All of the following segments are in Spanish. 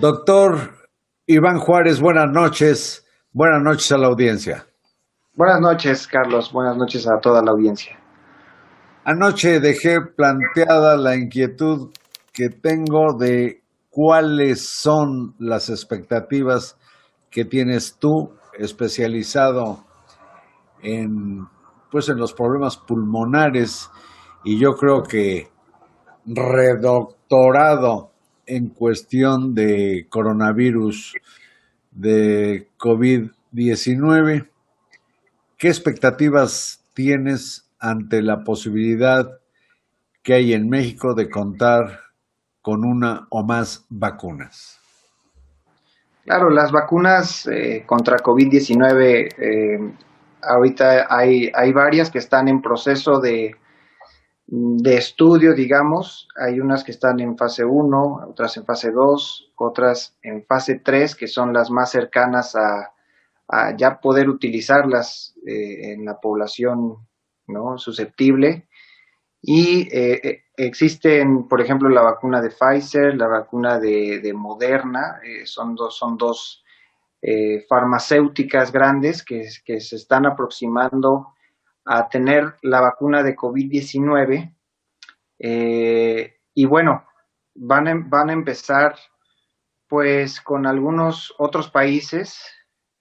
Doctor Iván Juárez, buenas noches. Buenas noches a la audiencia. Buenas noches, Carlos. Buenas noches a toda la audiencia. Anoche dejé planteada la inquietud que tengo de cuáles son las expectativas que tienes tú, especializado en, pues, en los problemas pulmonares, y yo creo que redoctorado en cuestión de coronavirus, de COVID-19. ¿Qué expectativas tienes ante la posibilidad que hay en México de contar con una o más vacunas? Claro, las vacunas contra COVID-19, ahorita hay varias que están en proceso de estudio, digamos. Hay unas que están en fase 1, otras en fase 2, otras en fase 3, que son las más cercanas a ya poder utilizarlas en la población, ¿no?, susceptible. Y existen, por ejemplo, la vacuna de Pfizer, la vacuna de Moderna, son dos farmacéuticas grandes que se están aproximando a tener la vacuna de COVID-19. Y bueno, van a empezar pues con algunos otros países.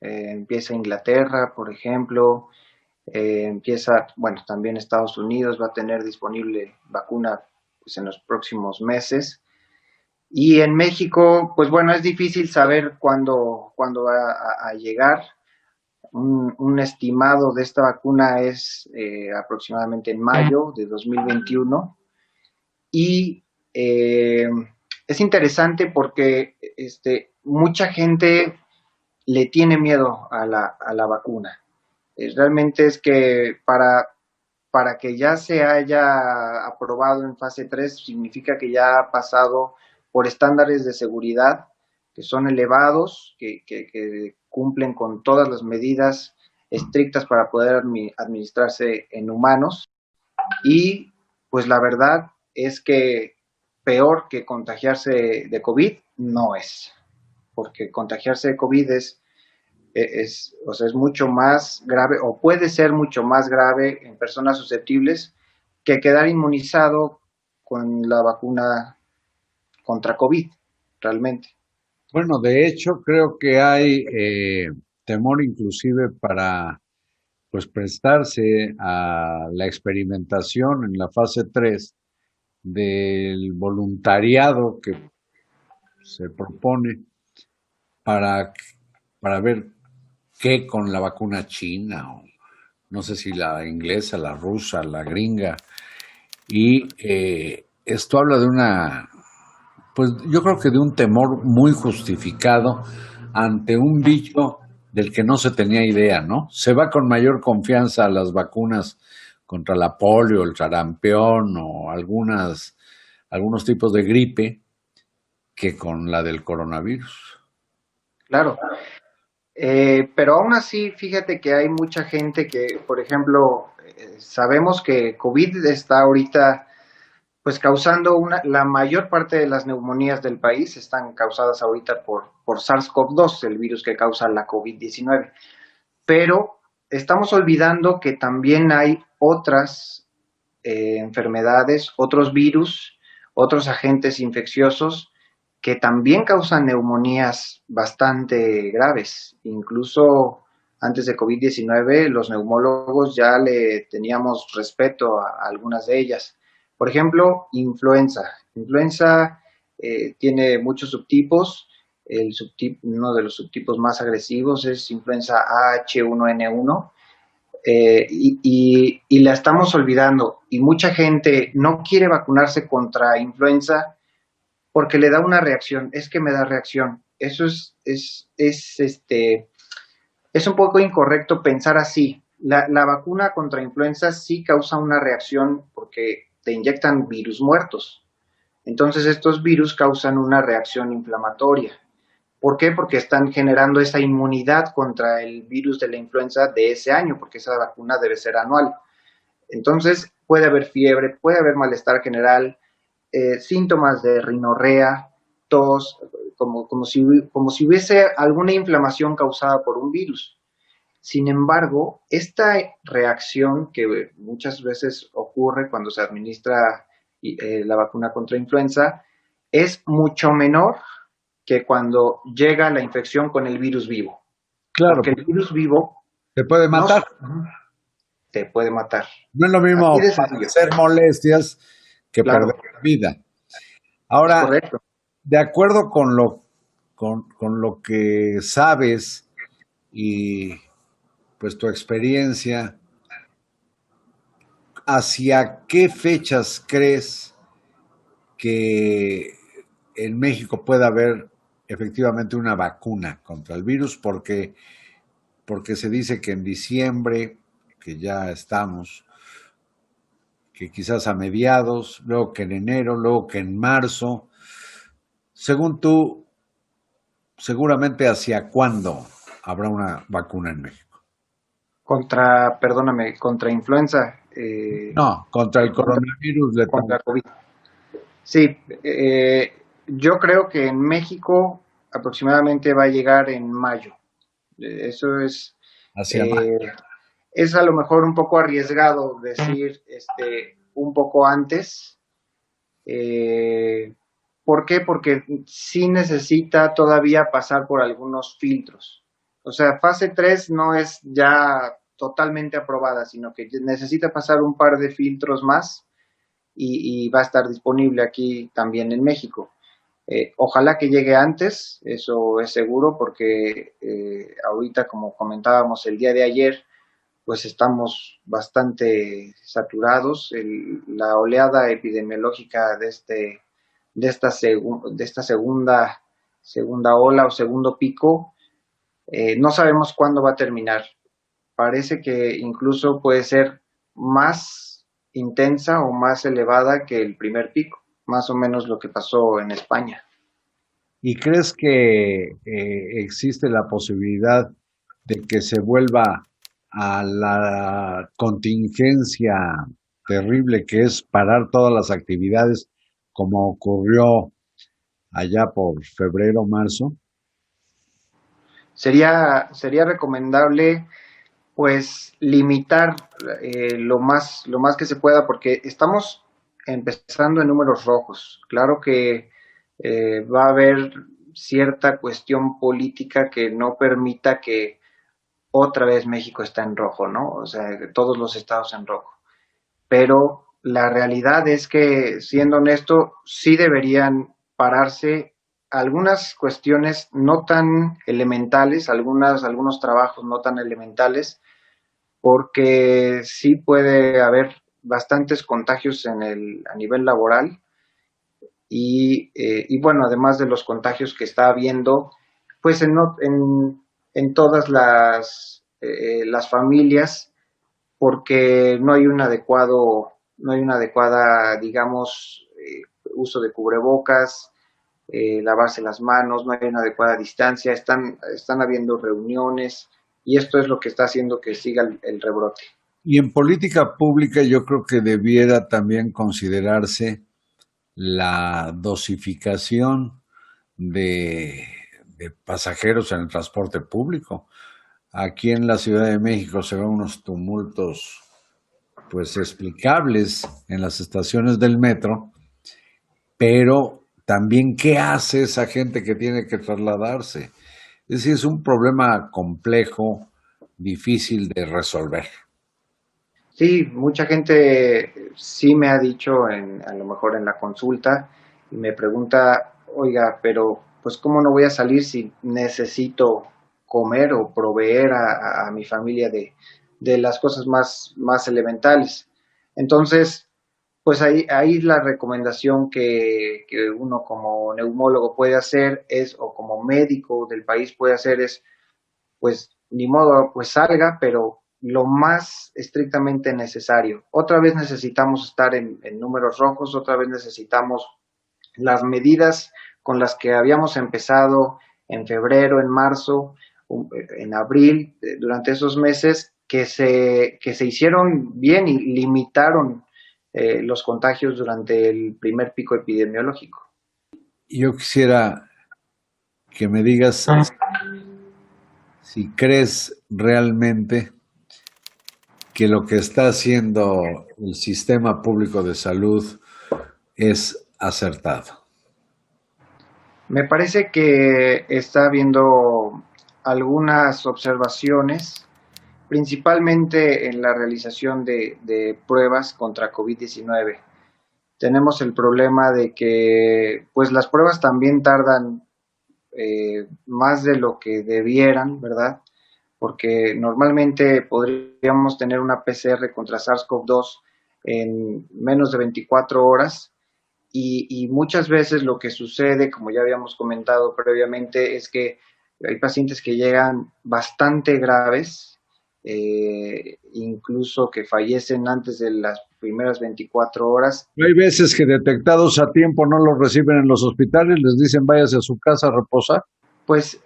Empieza Inglaterra, por ejemplo. Bueno, también Estados Unidos va a tener disponible vacuna pues, en los próximos meses. Y en México, pues bueno, es difícil saber cuándo va a llegar. Un estimado de esta vacuna es aproximadamente en mayo de 2021. Y es interesante porque mucha gente le tiene miedo a la vacuna. Realmente es que para que ya se haya aprobado en fase 3 significa que ya ha pasado por estándares de seguridad que son elevados, que cumplen con todas las medidas estrictas para poder administrarse en humanos. Y pues la verdad es que peor que contagiarse de COVID no es, porque contagiarse de COVID o sea, es mucho más grave, o puede ser mucho más grave en personas susceptibles que quedar inmunizado con la vacuna contra COVID, realmente. Bueno, de hecho, creo que hay temor inclusive para, pues, prestarse a la experimentación en la fase 3 del voluntariado que se propone para, para ver qué con la vacuna china, o no sé si la inglesa, la rusa, la gringa. Y esto habla de una, pues yo creo que de un temor muy justificado ante un bicho del que no se tenía idea, ¿no? Se va con mayor confianza a las vacunas contra la polio, el sarampión o algunos tipos de gripe que con la del coronavirus. Claro. Pero aún así, fíjate que hay mucha gente que, por ejemplo, sabemos que COVID está ahorita pues causando la mayor parte de las neumonías del país están causadas ahorita por SARS-CoV-2, el virus que causa la COVID-19. Pero estamos olvidando que también hay otras enfermedades, otros virus, otros agentes infecciosos que también causan neumonías bastante graves. Incluso antes de COVID-19, los neumólogos ya le teníamos respeto a algunas de ellas. Por ejemplo, influenza. Influenza tiene muchos subtipos. Uno de los subtipos más agresivos es influenza H1N1. Y la estamos olvidando. Y mucha gente no quiere vacunarse contra influenza porque le da una reacción. Es que me da reacción. Eso es un poco incorrecto pensar así. La vacuna contra influenza sí causa una reacción porque te inyectan virus muertos. Entonces estos virus causan una reacción inflamatoria. ¿Por qué? Porque están generando esa inmunidad contra el virus de la influenza de ese año, porque esa vacuna debe ser anual. Entonces puede haber fiebre, puede haber malestar general, síntomas de rinorrea, tos, como si hubiese alguna inflamación causada por un virus. Sin embargo, esta reacción que muchas veces ocurre cuando se administra la vacuna contra influenza es mucho menor que cuando llega la infección con el virus vivo. Claro, Porque el virus vivo te puede no matar. te puede matar. No es lo Así mismo de sencillo. padecer molestias que perder Claro, la vida. es Ahora, correcto. de acuerdo con lo que sabes y pues tu experiencia, ¿hacia qué fechas crees que en México pueda haber efectivamente una vacuna contra el virus? Porque se dice que en diciembre, que ya estamos, que quizás a mediados, luego que en enero, luego que en marzo. Según tú, seguramente hacia cuándo habrá una vacuna en México. Perdóname, contra influenza, No, contra el contra, coronavirus letal. contra COVID. Sí, yo creo que en México aproximadamente va a llegar en mayo. Eso Hacia mayo. eh, es a lo mejor un poco arriesgado decir un poco antes. Eh, ¿Por qué? Porque sí necesita todavía pasar por algunos filtros. O sea, fase 3 no es ya totalmente aprobada, sino que necesita pasar un par de filtros más y va a estar disponible aquí también en México. Ojalá que llegue antes, eso es seguro, porque ahorita, como comentábamos el día de ayer, pues estamos bastante saturados. La oleada epidemiológica de esta segunda ola o segundo pico, no sabemos cuándo va a terminar. Parece que incluso puede ser más intensa o más elevada que el primer pico, más o menos lo que pasó en España. ¿Y crees que existe la posibilidad de que se vuelva a la contingencia terrible que es parar todas las actividades como ocurrió allá por febrero, marzo? Sería recomendable pues limitar lo más que se pueda, porque estamos empezando en números rojos. Claro que va a haber cierta cuestión política que no permita que otra vez México está en rojo, ¿no? O sea, todos los estados en rojo. Pero la realidad es que, siendo honesto, sí deberían pararse algunas cuestiones no tan elementales, algunos trabajos no tan elementales, porque sí puede haber bastantes contagios a nivel laboral y bueno, además de los contagios que está habiendo, pues en todas las familias, porque no hay una adecuada, digamos, uso de cubrebocas, lavarse las manos, no hay una adecuada distancia, están habiendo reuniones y esto es lo que está haciendo que siga el rebrote. Y en política pública yo creo que debiera también considerarse la dosificación de, de pasajeros en el transporte público. Aquí en la Ciudad de México se ven unos tumultos pues explicables en las estaciones del metro, pero también qué hace esa gente que tiene que trasladarse. Es decir, es un problema complejo, difícil de resolver. Sí, mucha gente sí me ha dicho, a lo mejor en la consulta, y me pregunta, oiga, pero pues ¿cómo no voy a salir si necesito comer o proveer a mi familia de las cosas más elementales? Entonces, pues ahí la recomendación que uno como neumólogo puede hacer es, o como médico del país puede hacer es, pues ni modo, pues salga, pero lo más estrictamente necesario. Otra vez necesitamos estar en números rojos, otra vez necesitamos las medidas con las que habíamos empezado en febrero, en marzo, en abril, durante esos meses que se hicieron bien y limitaron los contagios durante el primer pico epidemiológico. Yo quisiera que me digas si crees realmente que lo que está haciendo el sistema público de salud es acertado. Me parece que está habiendo algunas observaciones, principalmente en la realización de pruebas contra COVID-19. Tenemos el problema de que pues las pruebas también tardan más de lo que debieran, ¿verdad? Porque normalmente podríamos tener una PCR contra SARS-CoV-2 en menos de 24 horas y muchas veces lo que sucede, como ya habíamos comentado previamente, es que hay pacientes que llegan bastante graves, incluso que fallecen antes de las primeras 24 horas. Hay veces que detectados a tiempo no los reciben en los hospitales, les dicen váyase a su casa a reposar. Pues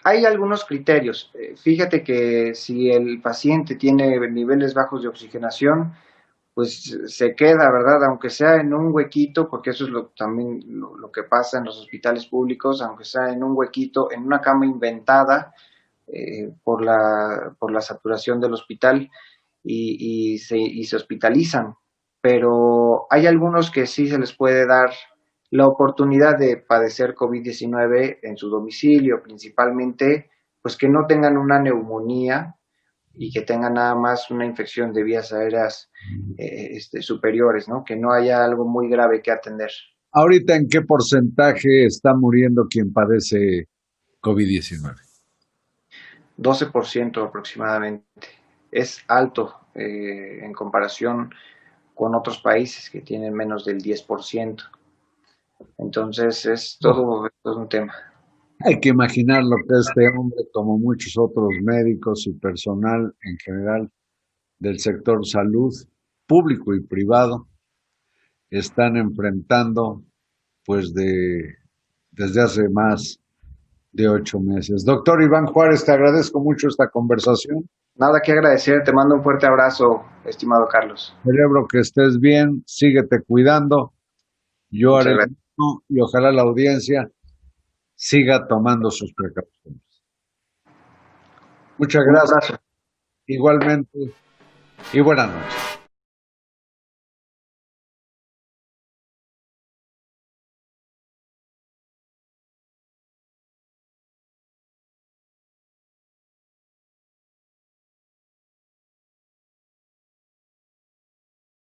hay algunos criterios. Fíjate que si el paciente tiene niveles bajos de oxigenación, pues se queda, ¿verdad? Aunque sea en un huequito, porque eso es también lo que pasa en los hospitales públicos, aunque sea en un huequito, en una cama inventada por la saturación del hospital y se hospitalizan. Pero hay algunos que sí se les puede dar la oportunidad de padecer COVID-19 en su domicilio, principalmente, pues que no tengan una neumonía y que tengan nada más una infección de vías aéreas superiores, ¿no? Que no haya algo muy grave que atender. Ahorita, ¿en qué porcentaje está muriendo quien padece COVID-19? 12% aproximadamente. Es alto en comparación con otros países que tienen menos del 10%. Entonces es todo un tema. Hay que imaginar lo que este hombre, como muchos otros médicos y personal en general del sector salud, público y privado, están enfrentando pues desde hace más de 8 meses. Doctor Iván Juárez, te agradezco mucho esta conversación. Nada que agradecer, te mando un fuerte abrazo, estimado Carlos. Celebro que estés bien, síguete cuidando. Yo Muchas haré lo gracias. mismo y ojalá la audiencia siga tomando sus precauciones. Muchas Un gracias, abrazo. igualmente, y buenas noches.